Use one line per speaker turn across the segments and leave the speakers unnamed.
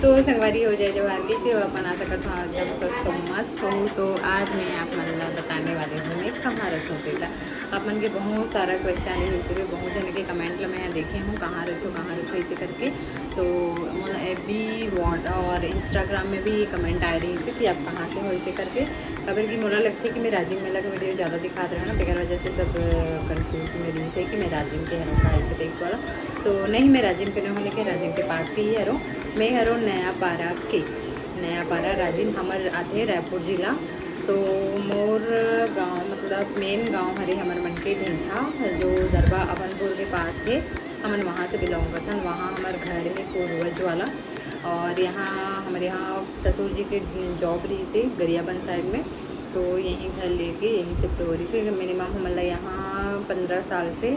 तो संगवारी हो जाए जवार कैसे हो अपन आ सकत हाँ एकदम स्वस्थ हो मस्त हो। तो आज मैं आप मन ला बताने वाली हूँ मैं कहाँ रखूँ तेला। आप मन के बहुत सारा क्वेश्चन है इसे भी बहुत जन के कमेंट ला मैं देखे हूँ कहाँ रखो ऐसे करके। तो मोला FB वॉट और इंस्टाग्राम में भी ये कमेंट आए रही से कि आप कहाँ से हो ऐसे करके। खबर की मोला लगती है कि मैं राजिम मेला का वीडियो ज़्यादा दिखाते रहे ना बेकार वजह से सब कन्फ्यूज मेरी से कि मैं राजिम के हरों का ऐसे देख वाला। तो नहीं मैं राजिम के नहीं हूँ लेकिन राजिम के पास के ही हरों। मैं हरों नया पारा राजिम हमार आते रायपुर जिला। तो मोर गांव मतलब मेन गांव हरे हमर मन के ढेंठा जो दरबा अभनपुर के पास है। हमन वहाँ से बिलोंग करथन वहाँ हमार घर है पूर्वज वाला। और यहाँ हमारे यहाँ ससुर जी के जॉब रही से गरियाबंद साइड में। तो यहीं घर लेके यहीं शिफ्ट हो रही से मिनिमम हमारा यहाँ 15 साल से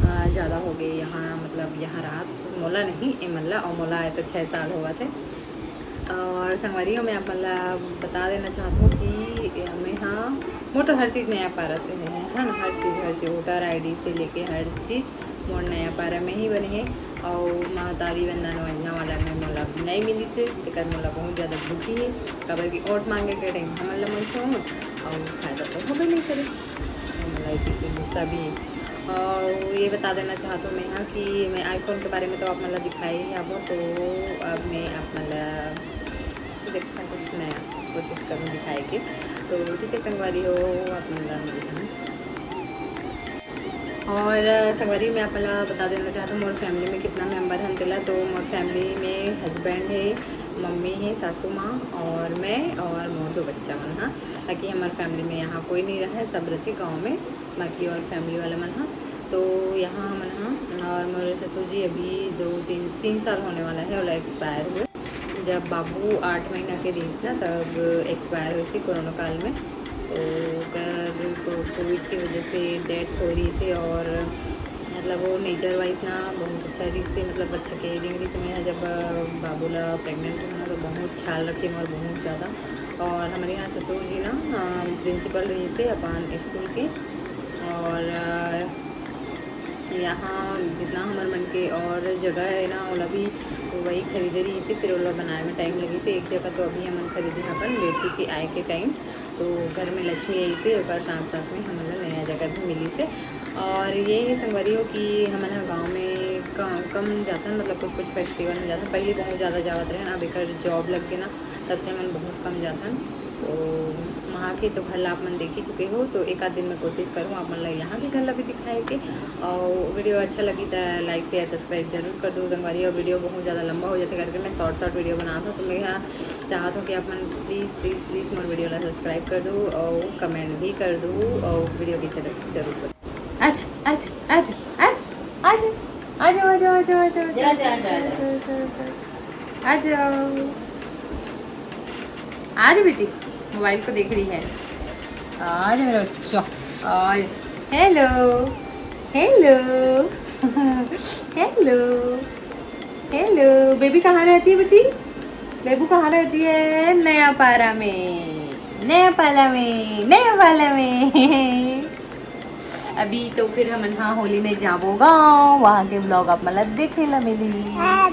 ज़्यादा हो गए यहाँ मतलब यहाँ रात मोला नहीं एमल्ला और मोला आए तो 6 साल हुआ थे। और संगवारी मैं आप मतलब बता देना चाहता हूँ कि मैं हाँ मोर तो हर चीज़ नया पारा से है ना हर चीज़ वोटर ID से लेके हर चीज़ मोर नया पारा में ही बने हैं। और महतारी वंदना योजना वाला में मोला नहीं मिली से तेकर मोला बहुत ज़्यादा दुखी है कबर की ओट मांगे के टाइम हमन ला मन और फायदा तो होबे नहीं करे मोला ये चीज़ में गुस्सा भी है। और ये बता देना चाहता हूँ मैं हाँ कि मैं आईफोन के बारे में तो आप मतलब दिखाई ही आपको। तो अब मैं आप मतलब देखता हूँ कुछ नया कोशिश करूँ दिखाए के। तो ठीक है संगवारी हो आप मतलब और संगवारी में आप बता देना चाहता हूँ मोर फैमिली में कितना मेंबर हैं तेला। तो मोर फैमिली में हस्बैंड है मम्मी है सासू माँ और मैं और मोर 2 बच्चा मन हाँ। बाकी हमारे फैमिली में यहाँ कोई नहीं रहा है सब रहते गाँव में बाकी और फैमिली वाला मन हाँ। तो यहाँ मन हाँ और मेरे ससुर जी अभी 2-3 साल होने वाला है और एक्सपायर हुए जब बाबू 8 महीना के रही ना तब एक्सपायर हुई थी कोरोना काल में। तो कोविड की वजह से डेथ हो रही से और मतलब वो नेचर वाइज ना बहुत अच्छा रही से मतलब अच्छा केयरिंग रही से मैं जब बाबूला प्रेग्नेंट हूँ ना तो बहुत ख्याल रखी और बहुत ज़्यादा। और हमारे यहाँ ससुर जी ना प्रिंसिपल रही से अपन स्कूल के। और यहाँ जितना हमारे मन के और जगह है ना ओला भी तो वही खरीदे रही से फिर ओला बनाने में टाइम लगी से एक जगह तो अभी हमन खरीदे अपन बेटी के आए के टाइम। तो घर में लक्ष्मी आई से और साथ साथ में हमारा नया जगह भी मिली से। और ये संगवारी हो कि हमारा गांव में कम जाता है मतलब कुछ फेस्टिवल में जाता पहले बहुत ज़्यादा जावत रहे अब एक जॉब लग के ना तब से मन बहुत कम जाता। तो वहाँ के तो घर आप मन देख ही चुके हो। तो एक आध दिन में कोशिश करूँ आप मन यहाँ के घर भी दिखाए के। और वीडियो अच्छा लगी तो लाइक शेयर सब्सक्राइब जरूर कर दो संगवारी। और वीडियो बहुत ज़्यादा लंबा हो जाते करके मैं शॉर्ट वीडियो बनाता हूँ। तो मैं यहाँ चाहता हूँ कि आप मन प्लीज़ मोर वीडियो ला सब्सक्राइब कर दो और कमेंट भी कर दो और वीडियो की तरफ जरूर कर आज आज आज आज आज आज आज आज आज आज आज बेटी मोबाइल को देख रही है आज मेरा बच्चा आज hello hello hello hello baby कहाँ रहती है बेटी बेबू कहाँ रहती है नया पारा में नया पाला में अभी तो फिर हम हाँ होली में जाबोगा वहाँ के ब्लॉग आप मतलब देखे ला मिली हाँ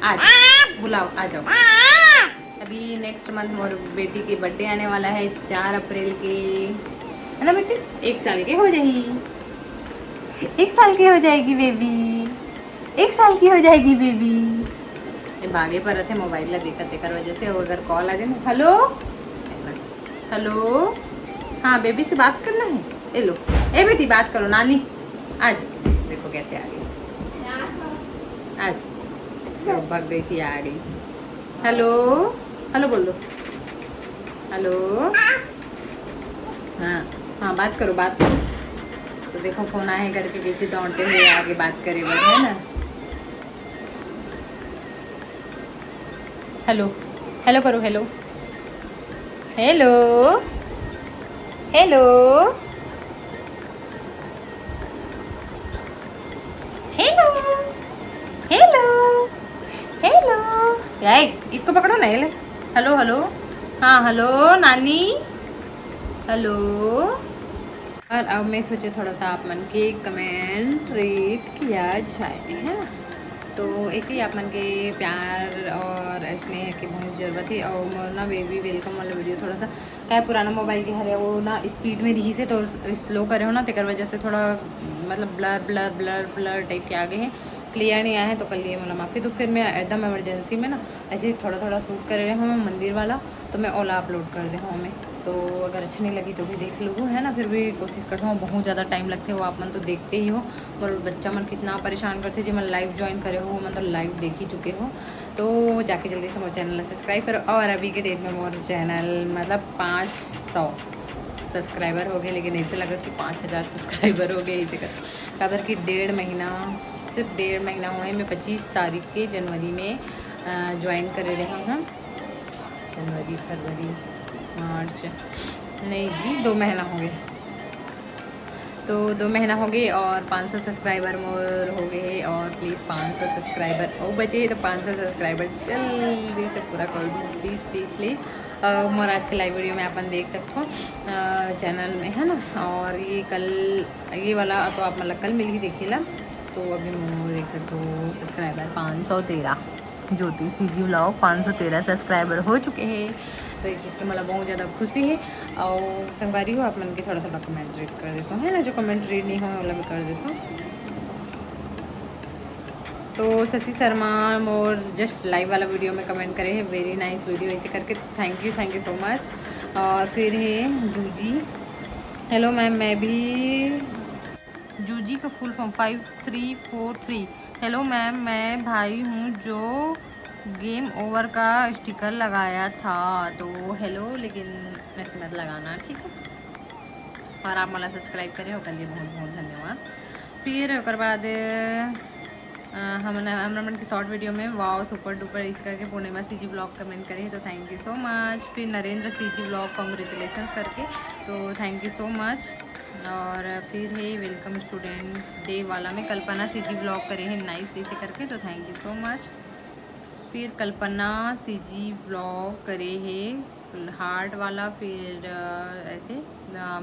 आज बुलाओ आ जाओ। अभी नेक्स्ट मंथ मोर बेटी की बर्थडे आने वाला है 4 अप्रैल के है ना बेटी 1 साल के हो जाएगी 1 साल की हो जाएगी बेबी 1 साल की हो जाएगी बेबी। ये भागे पर रहते मोबाइल ला देखते कर वजह से अगर कॉल आ जाए ना हेलो हेलो हाँ बेबी से बात करना है ए लो ए बेटी बात करो नानी आज देखो कैसे आ गई आज तो भाग गई थी आ गई हेलो हेलो बोल दो हेलो हाँ हाँ बात करो तो देखो फोन आए करके कैसे दौड़ते हुए आगे बात करे बस है ना। हेलो हेलो करो hello hello hello hello hello hello यार इसको पकड़ो ना हेलो हेलो हाँ हेलो नानी हेलो। और अब मैं सोचे थोड़ा सा आप मन के कमेंट रीड किया जाए है ना। तो एक ही आप मन के प्यार और स्नेह की बहुत ज़रूरत है। और मोर ना बेबी वेलकम वाला वीडियो थोड़ा सा क्या पुराना मोबाइल के हरे वो ना स्पीड में रही से तो स्लो करे हो ना, तेकर वजह से थोड़ा मतलब blur blur blur blur type के आगे हैं, क्लियर नहीं आया है, तो कल लिए मतलब माफ़ी। तो फिर मैं एकदम इमरजेंसी में ना ऐसे ही थोड़ा थोड़ा शूट कर रहे हूँ मंदिर वाला, तो मैं ओला अपलोड कर दे हूँ मैं। तो अगर अच्छी नहीं लगी तो भी देख लो है ना, फिर भी कोशिश करता हूँ। बहुत ज़्यादा टाइम लगते हो आप मन तो देखते ही हो, और बच्चा मन कितना परेशान करते जो मन लाइव ज्वाइन करे हो, मतलब लाइव देख ही चुके हो, तो जाके जल्दी से मोर चैनल सब्सक्राइब करो। और अभी के डेट में मोर चैनल मतलब 500 सब्सक्राइबर हो गए, लेकिन ऐसे लगा कि 5000 सब्सक्राइबर हो गए ऐसे कर खबर कि 1.5 महीना, सिर्फ 1.5 महीना हुआ है। मैं 25 तारीख के जनवरी में ज्वाइन कर रहा हूँ। जनवरी फरवरी मार्च, नहीं जी 2 महीना हो गए, तो 2 महीना हो गए और 500 सब्सक्राइबर मोर हो गए। और प्लीज़ 500 सब्सक्राइबर और बचे तो 500 सब्सक्राइबर जल्दी से पूरा कर दूँ प्लीज़ प्लीज़ प्लीज़। मोर आज के लाइव वीडियो में अपन देख सकते हो चैनल में है ना। और ये कल ये वाला तो आप मतलब कल मिल ही देखिएगा। तो अभी मोर देख सकते हो सब्सक्राइबर 513, ज्योति सीजी व्लॉग 513 सब्सक्राइबर हो चुके हैं। तो इस चीज़ की मतलब बहुत ज़्यादा खुशी है। और संगवारी हो आप मन के थोड़ा थोड़ा कमेंट रीड कर देता हूँ है ना, जो कमेंट रीड नहीं हो वाला भी कर देता हूँ। तो Shashi Sharma more just live वाला वीडियो में कमेंट करे है वेरी नाइस वीडियो ऐसे करके, तो थैंक यू सो मच। और फिर है जूजी, हेलो मैम मैं भी जूजी का फुल फॉर्म 5343। हेलो मैम मैं भाई हूँ जो गेम ओवर का स्टिकर लगाया था, तो हेलो लेकिन ऐसे मत लगाना ठीक है। और आप मला सब्सक्राइब करे हो कल, बहुत बहुत धन्यवाद। फिर उसके बाद हमरा मन की शॉर्ट वीडियो में वाओ सुपर डुपर इस करके पूर्णिमा सीजी ब्लॉग कमेंट करे, तो थैंक यू सो मच। फिर नरेंद्र सीजी ब्लॉग कॉन्ग्रेचुलेसन करके, तो थैंक यू सो मच। और फिर है वेलकम स्टूडेंट डे वाला में कल्पना सीजी ब्लॉग करे है नाइस ऐसे करके, तो थैंक यू सो मच। फिर कल्पना सीजी ब्लॉग करे है हार्ट वाला, फिर ऐसे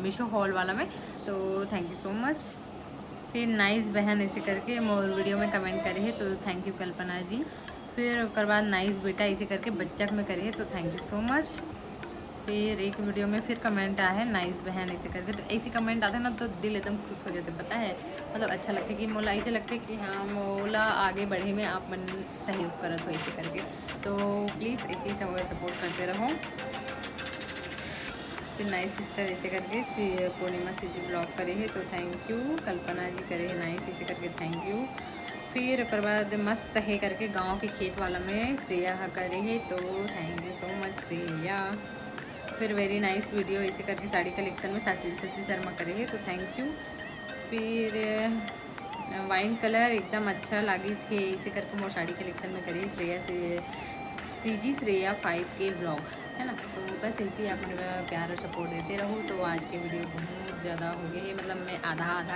मीशो हॉल वाला में, तो थैंक यू सो मच। फिर नाइस बहन ऐसे करके मोर वीडियो में कमेंट करे है, तो थैंक यू कल्पना जी। फिर उसके बाद नाइस बेटा ऐसे करके बच्चा में करे है, तो थैंक यू सो मच। फिर एक वीडियो में फिर कमेंट आया है नाइस बहन ऐसे करके, तो ऐसे कमेंट आते हैं ना तो दिल एकदम खुश हो जाते पता है, मतलब अच्छा लगता है कि मोला ऐसे लगता है कि हाँ मोला आगे बढ़े में आप मन सहयोग करत हो ऐसे करके, तो प्लीज़ ऐसे ही सपोर्ट करते रहो। फिर नाइस सिस्टर ऐसे करके पूर्णिमा सीजी ब्लॉग करे है, तो थैंक यू। कल्पना जी करे है नाइस ऐसे करके, थैंक यू। फिर उसके बाद मस्त है करके गांव के खेत वाला में श्रेया करे है, तो thank you so much Shreya. फिर वेरी नाइस वीडियो ऐसे करके साड़ी कलेक्शन में शशि शर्मा करे है, तो थैंक यू। फिर वाइन कलर एकदम अच्छा लगी इसके ऐसे करके मोर साड़ी कलेक्शन में करी Shreya CG Shreya 5K blog है ना। तो बस ऐसे ही आप मेरा प्यार और सपोर्ट देते रहो। तो आज के वीडियो बहुत ज़्यादा हो गए हैं, मतलब मैं आधा आधा